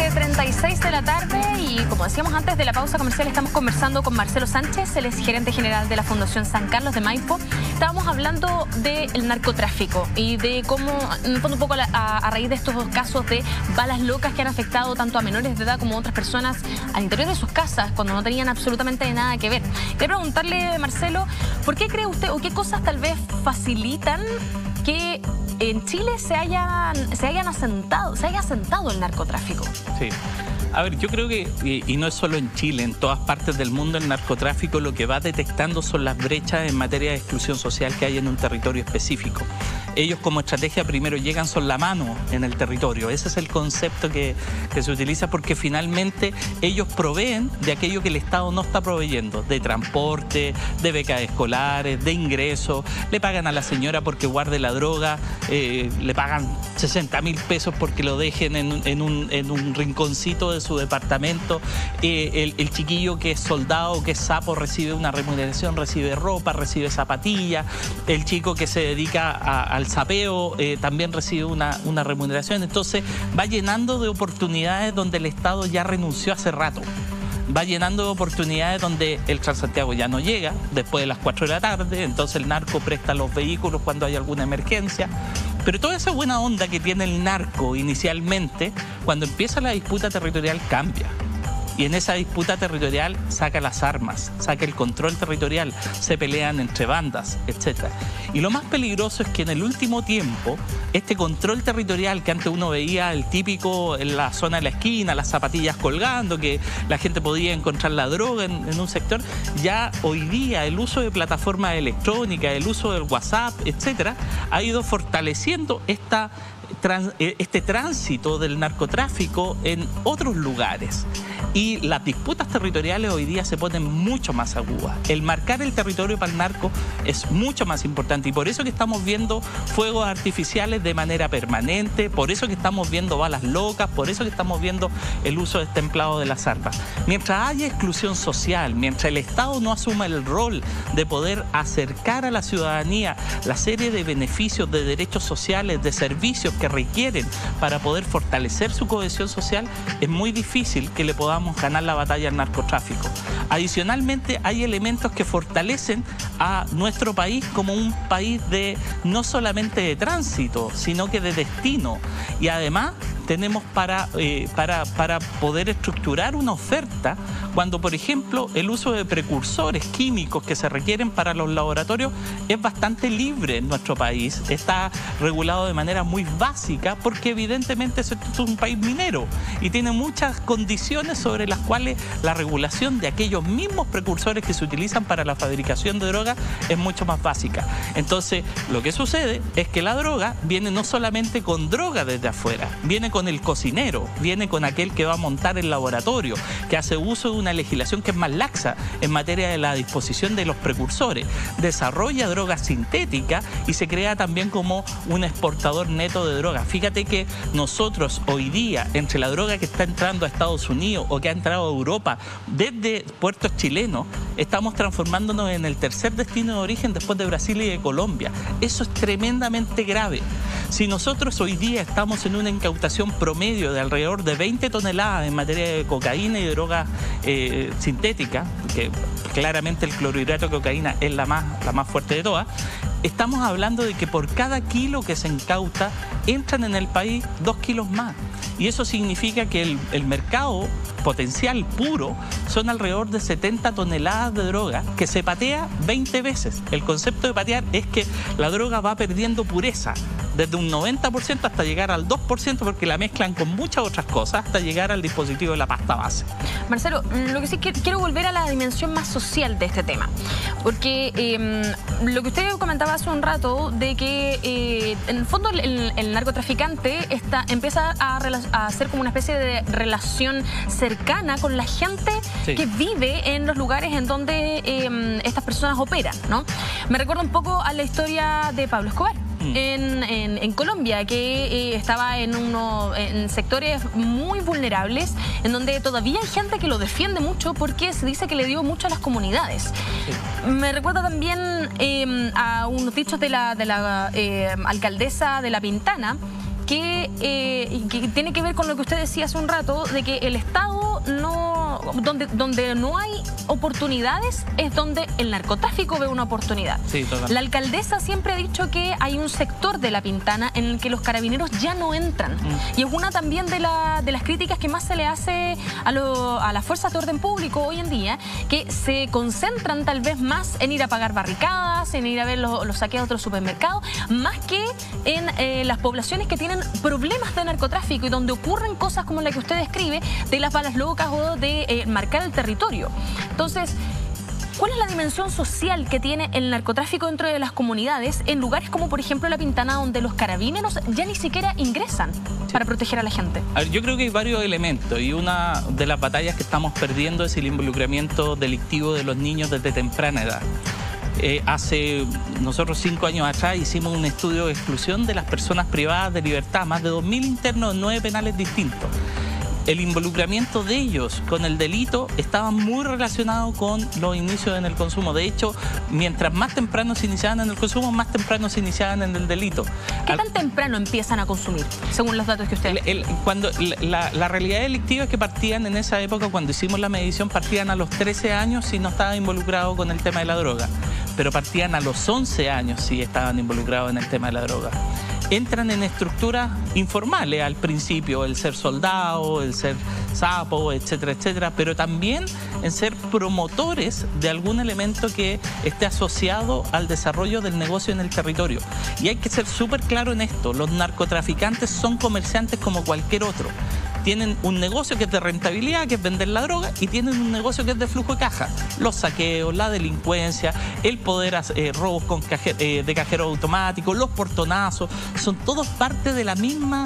7:36 de la tarde y como decíamos antes de la pausa comercial estamos conversando con Marcelo Sánchez, él es gerente general de la Fundación San Carlos de Maipo. Estábamos hablando del narcotráfico y de cómo, en el fondo un poco a raíz de estos casos de balas locas que han afectado tanto a menores de edad como a otras personas al interior de sus casas cuando no tenían absolutamente nada que ver. Quería preguntarle, Marcelo, ¿por qué cree usted o qué cosas tal vez facilitan que en Chile se haya asentado el narcotráfico? Sí. A ver, yo creo que, y no es solo en Chile, en todas partes del mundo el narcotráfico lo que va detectando son las brechas en materia de exclusión social que hay en un territorio específico. Ellos como estrategia primero llegan son la mano en el territorio. Ese es el concepto que se utiliza porque finalmente ellos proveen de aquello que el Estado no está proveyendo, de transporte, de becas escolares, de ingresos. Le pagan a la señora porque guarde la droga, le pagan 60.000 pesos porque lo dejen en un rinconcito de su departamento. El chiquillo que es soldado, que es sapo, recibe una remuneración, recibe ropa, recibe zapatillas. El chico que se dedica al sapeo también recibe una remuneración. Entonces va llenando de oportunidades donde el Estado ya renunció hace rato. Va llenando de oportunidades donde el Transantiago ya no llega después de las 4 de la tarde, entonces el narco presta los vehículos cuando hay alguna emergencia. Pero toda esa buena onda que tiene el narco inicialmente, cuando empieza la disputa territorial cambia. Y en esa disputa territorial saca las armas, saca el control territorial, se pelean entre bandas, etc. Y lo más peligroso es que en el último tiempo, este control territorial que antes uno veía el típico en la zona de la esquina, las zapatillas colgando, que la gente podía encontrar la droga en un sector, ya hoy día el uso de plataformas electrónicas, el uso del WhatsApp, etc., ha ido fortaleciendo este tránsito del narcotráfico en otros lugares. Y las disputas territoriales hoy día se ponen mucho más agudas. El marcar el territorio para el narco es mucho más importante y por eso que estamos viendo fuegos artificiales de manera permanente, por eso que estamos viendo balas locas, por eso que estamos viendo el uso destemplado de las armas. Mientras haya exclusión social, mientras el Estado no asuma el rol de poder acercar a la ciudadanía la serie de beneficios, de derechos sociales, de servicios que requieren para poder fortalecer su cohesión social, es muy difícil que le podamos ganar la batalla al narcotráfico. Adicionalmente, hay elementos que fortalecen a nuestro país como un país no solamente de tránsito, sino que de destino. Y además tenemos para poder estructurar una oferta cuando, por ejemplo, el uso de precursores químicos que se requieren para los laboratorios es bastante libre en nuestro país. Está regulado de manera muy básica porque evidentemente esto es un país minero y tiene muchas condiciones sobre las cuales la regulación de aquellos mismos precursores que se utilizan para la fabricación de droga es mucho más básica. Entonces, lo que sucede es que la droga viene no solamente con droga desde afuera, viene con el cocinero, viene con aquel que va a montar el laboratorio, que hace uso de una legislación que es más laxa en materia de la disposición de los precursores, desarrolla droga sintética y se crea también como un exportador neto de droga. Fíjate que nosotros hoy día, entre la droga que está entrando a Estados Unidos o que ha entrado a Europa desde puertos chilenos, estamos transformándonos en el tercer destino de origen después de Brasil y de Colombia. Eso es tremendamente grave. Si nosotros hoy día estamos en una incautación promedio de alrededor de 20 toneladas en materia de cocaína y de droga sintética, que claramente el clorhidrato de cocaína es la más fuerte de todas, estamos hablando de que por cada kilo que se incauta entran en el país 2 kilos más. Y eso significa que el mercado potencial puro son alrededor de 70 toneladas de droga que se patea 20 veces. El concepto de patear es que la droga va perdiendo pureza desde un 90% hasta llegar al 2% porque la mezclan con muchas otras cosas hasta llegar al dispositivo de la pasta base. Marcelo, lo que sí quiero volver a la dimensión más social de este tema, porque lo que usted comentaba hace un rato de que en el fondo el narcotraficante empieza a hacer como una especie de relación cercana con la gente que vive en los lugares en donde estas personas operan, ¿no? Me recuerda un poco a la historia de Pablo Escobar. En Colombia, que estaba en sectores muy vulnerables, en donde todavía hay gente que lo defiende mucho porque se dice que le dio mucho a las comunidades. Me recuerda también a unos dichos de la alcaldesa de La Pintana, que tiene que ver con lo que usted decía hace un rato, de que el Estado no, donde no hay oportunidades es donde el narcotráfico ve una oportunidad. Sí, totalmente. La alcaldesa siempre ha dicho que hay un sector de La Pintana en el que los carabineros ya no entran. Y es una también de las críticas que más se le hace a las fuerzas de orden público hoy en día, que se concentran tal vez más en ir a pagar barricadas, en ir a ver los saqueos de los supermercados, más que en las poblaciones que tienen problemas de narcotráfico y donde ocurren cosas como la que usted describe, de las balas locas o de marcar el territorio. Entonces, ¿cuál es la dimensión social que tiene el narcotráfico dentro de las comunidades en lugares como, por ejemplo, La Pintana, donde los carabineros ya ni siquiera ingresan para proteger a la gente? A ver, yo creo que hay varios elementos y una de las batallas que estamos perdiendo es el involucramiento delictivo de los niños desde temprana edad. Nosotros 5 años atrás hicimos un estudio de exclusión de las personas privadas de libertad, más de 2.000 internos en 9 penales distintos. El involucramiento de ellos con el delito estaba muy relacionado con los inicios en el consumo. De hecho, mientras más temprano se iniciaban en el consumo, más temprano se iniciaban en el delito. ¿Qué tan temprano empiezan a consumir, según los datos que usted... La realidad delictiva es que partían en esa época, cuando hicimos la medición, partían a los 13 años si no estaban involucrados con el tema de la droga. Pero partían a los 11 años si estaban involucrados en el tema de la droga. Entran en estructuras informales al principio, el ser soldado, el ser sapo, etcétera, etcétera, pero también en ser promotores de algún elemento que esté asociado al desarrollo del negocio en el territorio. Y hay que ser súper claro en esto: los narcotraficantes son comerciantes como cualquier otro. Tienen un negocio que es de rentabilidad, que es vender la droga, y tienen un negocio que es de flujo de caja. Los saqueos, la delincuencia, el poder hacer robos de cajero automático, los portonazos, son todos parte de la misma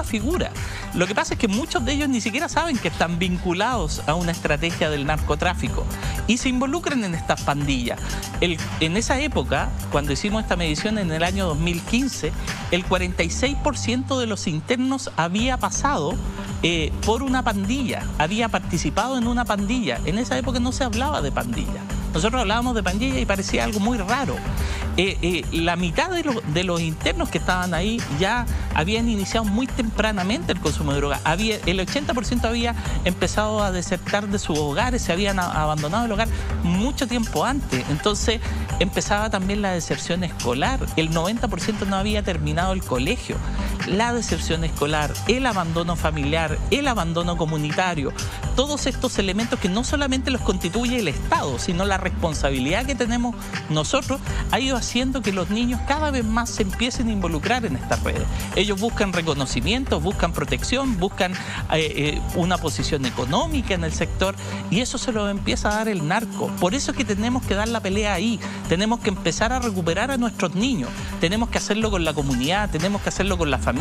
figura. Lo que pasa es que muchos de ellos ni siquiera saben que están vinculados a una estrategia del narcotráfico y se involucran en estas pandillas. En esa época, cuando hicimos esta medición en el año 2015, el 46% de los internos había pasado por una pandilla, había participado en una pandilla. En esa época no se hablaba de pandilla. Nosotros hablábamos de pandilla y parecía algo muy raro. La mitad de los internos que estaban ahí ya habían iniciado muy tempranamente el consumo de droga. El 80% había empezado a desertar de sus hogares, se habían abandonado el hogar mucho tiempo antes. Entonces empezaba también la deserción escolar. El 90% no había terminado el colegio. La deserción escolar, el abandono familiar, el abandono comunitario, todos estos elementos que no solamente los constituye el Estado, sino la responsabilidad que tenemos nosotros, ha ido haciendo que los niños cada vez más se empiecen a involucrar en estas redes. Ellos buscan reconocimiento, buscan protección, buscan una posición económica en el sector, y eso se lo empieza a dar el narco. Por eso es que tenemos que dar la pelea ahí, tenemos que empezar a recuperar a nuestros niños, tenemos que hacerlo con la comunidad, tenemos que hacerlo con la familia.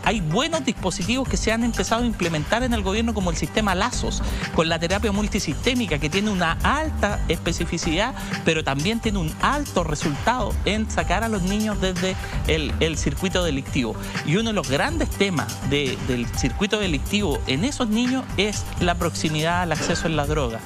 Hay buenos dispositivos que se han empezado a implementar en el gobierno, como el sistema Lazos, con la terapia multisistémica, que tiene una alta especificidad, pero también tiene un alto resultado en sacar a los niños desde el circuito delictivo. Y uno de los grandes temas del circuito delictivo en esos niños es la proximidad al acceso en la droga.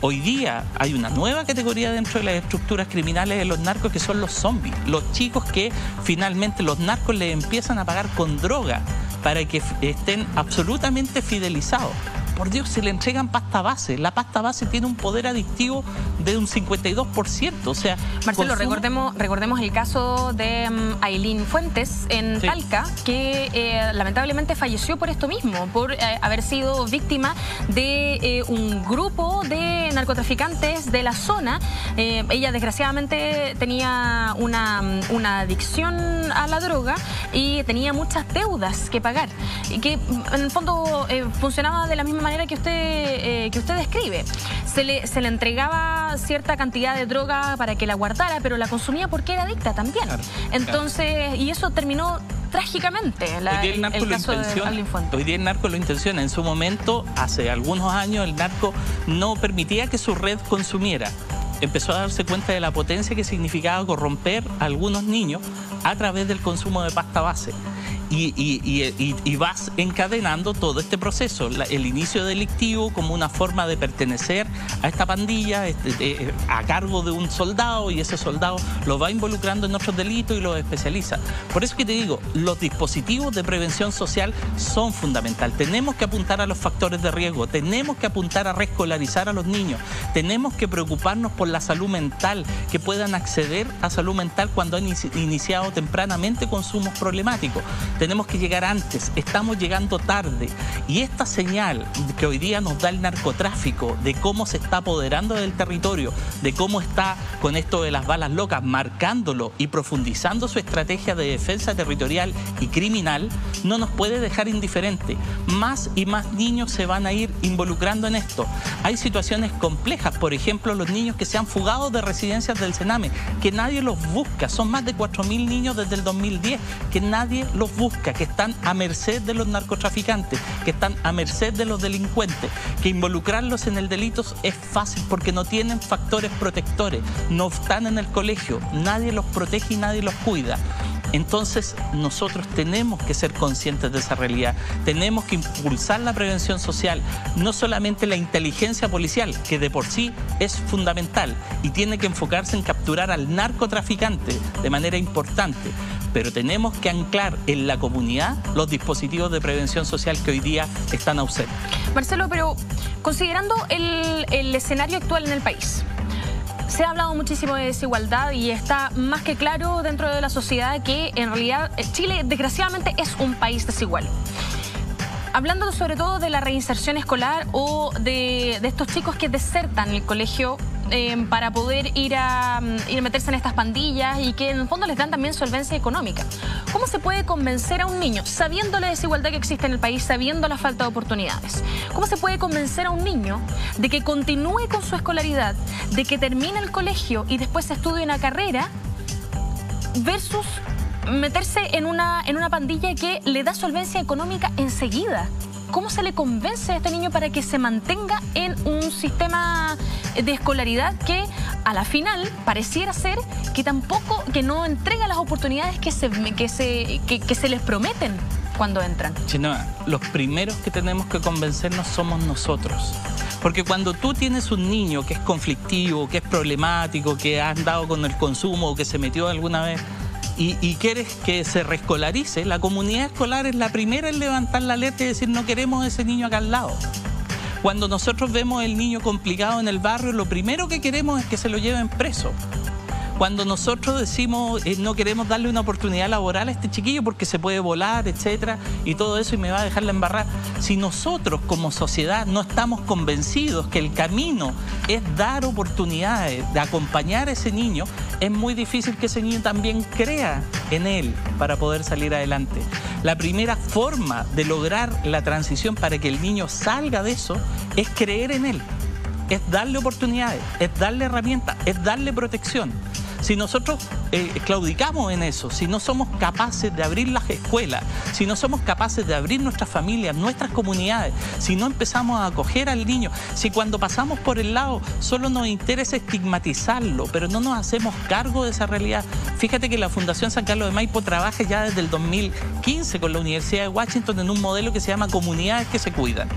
Hoy día hay una nueva categoría dentro de las estructuras criminales de los narcos, que son los zombies, los chicos que finalmente los narcos les empiezan a pagar con droga para que estén absolutamente fidelizados. Por Dios, se le entregan pasta base. La pasta base tiene un poder adictivo de un 52%. O sea, Marcelo, recordemos el caso de Ailín Fuentes en Talca, que lamentablemente falleció por esto mismo, por haber sido víctima de un grupo de narcotraficantes de la zona. Ella desgraciadamente tenía una adicción a la droga y tenía muchas deudas que pagar, y que en el fondo funcionaba de la misma manera que usted describe. Se le entregaba cierta cantidad de droga para que la guardara, pero la consumía porque era adicta también. Claro, entonces, y eso terminó trágicamente. El caso de Ailín Fuentes. Hoy día el narco lo intenciona. En su momento, hace algunos años, el narco no permitía que su red consumiera. Empezó a darse cuenta de la potencia que significaba corromper a algunos niños a través del consumo de pasta base. y vas encadenando todo este proceso, el inicio delictivo como una forma de pertenecer a esta pandilla a cargo de un soldado, y ese soldado lo va involucrando en otros delitos y los especializa. Por eso que te digo, los dispositivos de prevención social son fundamentales. Tenemos que apuntar a los factores de riesgo, tenemos que apuntar a reescolarizar a los niños, tenemos que preocuparnos por la salud mental, que puedan acceder a salud mental cuando han iniciado tempranamente consumos problemáticos. Tenemos que llegar antes, estamos llegando tarde, y esta señal que hoy día nos da el narcotráfico de cómo se está apoderando del territorio, de cómo está con esto de las balas locas, marcándolo y profundizando su estrategia de defensa territorial y criminal, no nos puede dejar indiferente. Más y más niños se van a ir involucrando en esto. Hay situaciones complejas, por ejemplo, los niños que se han fugado de residencias del Sename, que nadie los busca. Son más de 4.000 niños desde el 2010 que nadie los busca, que están a merced de los narcotraficantes, que están a merced de los delincuentes, que involucrarlos en el delito es fácil porque no tienen factores protectores, no están en el colegio, nadie los protege y nadie los cuida. Entonces nosotros tenemos que ser conscientes de esa realidad, tenemos que impulsar la prevención social, no solamente la inteligencia policial, que de por sí es fundamental y tiene que enfocarse en capturar al narcotraficante de manera importante, pero tenemos que anclar en la comunidad los dispositivos de prevención social que hoy día están ausentes. Marcelo, pero considerando el escenario actual en el país, se ha hablado muchísimo de desigualdad y está más que claro dentro de la sociedad que en realidad Chile desgraciadamente es un país desigual. Hablando sobre todo de la reinserción escolar o de estos chicos que desertan el colegio para poder ir a meterse en estas pandillas y que en el fondo les dan también solvencia económica. ¿Cómo se puede convencer a un niño, sabiendo la desigualdad que existe en el país, sabiendo la falta de oportunidades? ¿Cómo se puede convencer a un niño de que continúe con su escolaridad, de que termine el colegio y después estudie una carrera versus meterse en una pandilla que le da solvencia económica enseguida? ¿Cómo se le convence a este niño para que se mantenga en un sistema de escolaridad que a la final pareciera ser que no entrega las oportunidades que se les prometen cuando entran? Chenoa, los primeros que tenemos que convencernos somos nosotros. Porque cuando tú tienes un niño que es conflictivo, que es problemático, que ha andado con el consumo o que se metió alguna vez y quieres que se reescolarice, la comunidad escolar es la primera en levantar la alerta y decir no queremos a ese niño acá al lado. Cuando nosotros vemos el niño complicado en el barrio, lo primero que queremos es que se lo lleven preso. Cuando nosotros decimos no queremos darle una oportunidad laboral a este chiquillo porque se puede volar, etcétera, y todo eso y me va a dejar la embarrada. Si nosotros como sociedad no estamos convencidos que el camino es dar oportunidades, de acompañar a ese niño, es muy difícil que ese niño también crea en él para poder salir adelante. La primera forma de lograr la transición para que el niño salga de eso es creer en él, es darle oportunidades, es darle herramientas, es darle protección. Si nosotros claudicamos en eso, si no somos capaces de abrir las escuelas, si no somos capaces de abrir nuestras familias, nuestras comunidades, si no empezamos a acoger al niño, si cuando pasamos por el lado solo nos interesa estigmatizarlo, pero no nos hacemos cargo de esa realidad. Fíjate que la Fundación San Carlos de Maipo trabaja ya desde el 2015 con la Universidad de Washington en un modelo que se llama Comunidades que se Cuidan,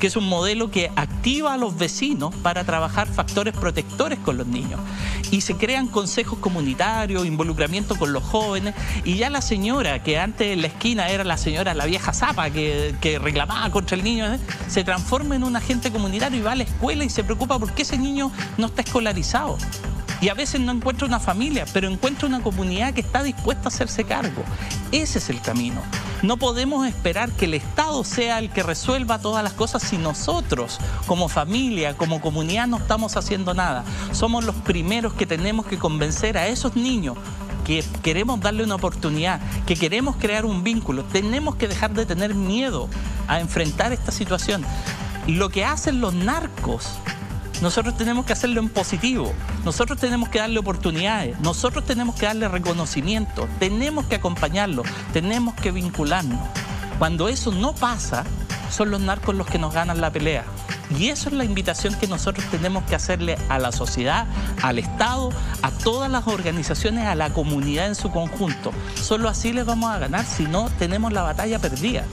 que es un modelo que activa a los vecinos para trabajar factores protectores con los niños. Y se crean consejos comunitarios, involucramiento con los jóvenes, y ya la señora que antes en la esquina era la señora, la vieja zapa que reclamaba contra el niño, se transforma en un agente comunitario y va a la escuela y se preocupa porque ese niño no está escolarizado. Y a veces no encuentra una familia, pero encuentra una comunidad que está dispuesta a hacerse cargo. Ese es el camino. No podemos esperar que el Estado sea el que resuelva todas las cosas si nosotros, como familia, como comunidad, no estamos haciendo nada. Somos los primeros que tenemos que convencer a esos niños que queremos darle una oportunidad, que queremos crear un vínculo. Tenemos que dejar de tener miedo a enfrentar esta situación. Lo que hacen los narcos, nosotros tenemos que hacerlo en positivo, nosotros tenemos que darle oportunidades, nosotros tenemos que darle reconocimiento, tenemos que acompañarlo, tenemos que vincularnos. Cuando eso no pasa, son los narcos los que nos ganan la pelea. Y eso es la invitación que nosotros tenemos que hacerle a la sociedad, al Estado, a todas las organizaciones, a la comunidad en su conjunto. Solo así les vamos a ganar, si no tenemos la batalla perdida.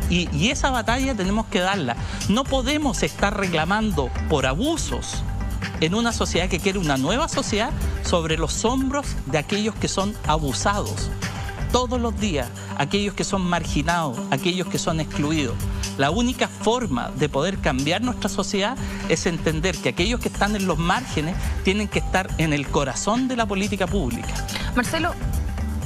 Y esa batalla tenemos que darla. No podemos estar reclamando por abusos en una sociedad que quiere una nueva sociedad sobre los hombros de aquellos que son abusados todos los días, aquellos que son marginados, aquellos que son excluidos. La única forma de poder cambiar nuestra sociedad es entender que aquellos que están en los márgenes tienen que estar en el corazón de la política pública. Marcelo,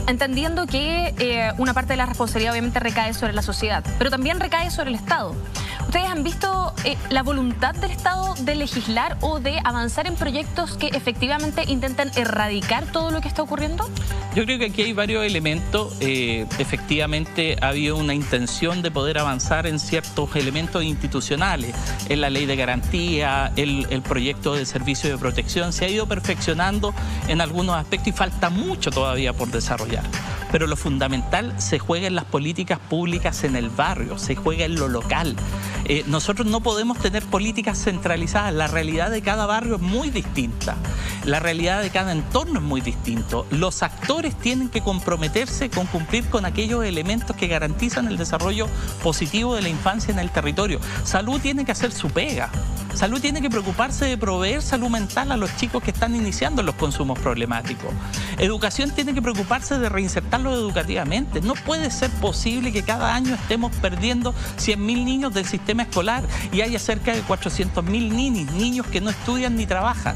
entendiendo que una parte de la responsabilidad obviamente recae sobre la sociedad, pero también recae sobre el Estado. ¿Ustedes han visto la voluntad del Estado de legislar o de avanzar en proyectos que efectivamente intenten erradicar todo lo que está ocurriendo? Yo creo que aquí hay varios elementos. Efectivamente ha habido una intención de poder avanzar en ciertos elementos institucionales. En la ley de garantía, el proyecto de servicio de protección se ha ido perfeccionando en algunos aspectos y falta mucho todavía por desarrollar. Pero lo fundamental se juega en las políticas públicas en el barrio, se juega en lo local. Nosotros no podemos tener políticas centralizadas. La realidad de cada barrio es muy distinta. La realidad de cada entorno es muy distinto. Los actores tienen que comprometerse con cumplir con aquellos elementos que garantizan el desarrollo positivo de la infancia en el territorio. Salud tiene que hacer su pega. Salud tiene que preocuparse de proveer salud mental a los chicos que están iniciando los consumos problemáticos. Educación tiene que preocuparse de reinsertarlos educativamente. No puede ser posible que cada año estemos perdiendo 100.000 niños del sistema escolar y haya cerca de 400.000 niños que no estudian ni trabajan.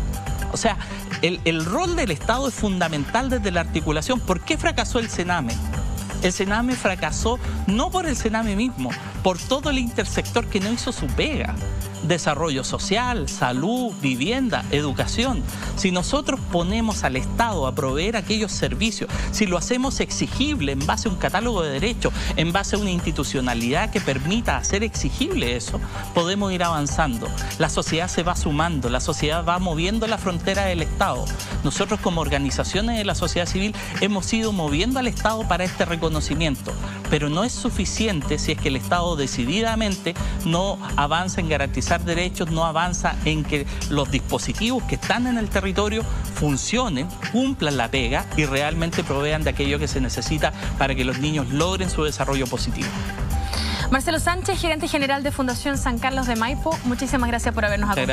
O sea, el rol del Estado es fundamental desde la articulación. ¿Por qué fracasó el Sename? El Sename fracasó no por el Sename mismo, por todo el intersector que no hizo su pega. Desarrollo social, salud, vivienda, educación. Si nosotros ponemos al Estado a proveer aquellos servicios, si lo hacemos exigible en base a un catálogo de derechos, en base a una institucionalidad que permita hacer exigible eso, podemos ir avanzando. La sociedad se va sumando, la sociedad va moviendo la frontera del Estado. Nosotros como organizaciones de la sociedad civil hemos ido moviendo al Estado para este reconocimiento, pero no es suficiente si es que el Estado decididamente no avanza en garantizar derechos, no avanza en que los dispositivos que están en el territorio funcionen, cumplan la pega y realmente provean de aquello que se necesita para que los niños logren su desarrollo positivo. Marcelo Sánchez, gerente general de Fundación San Carlos de Maipo, muchísimas gracias por habernos acompañado.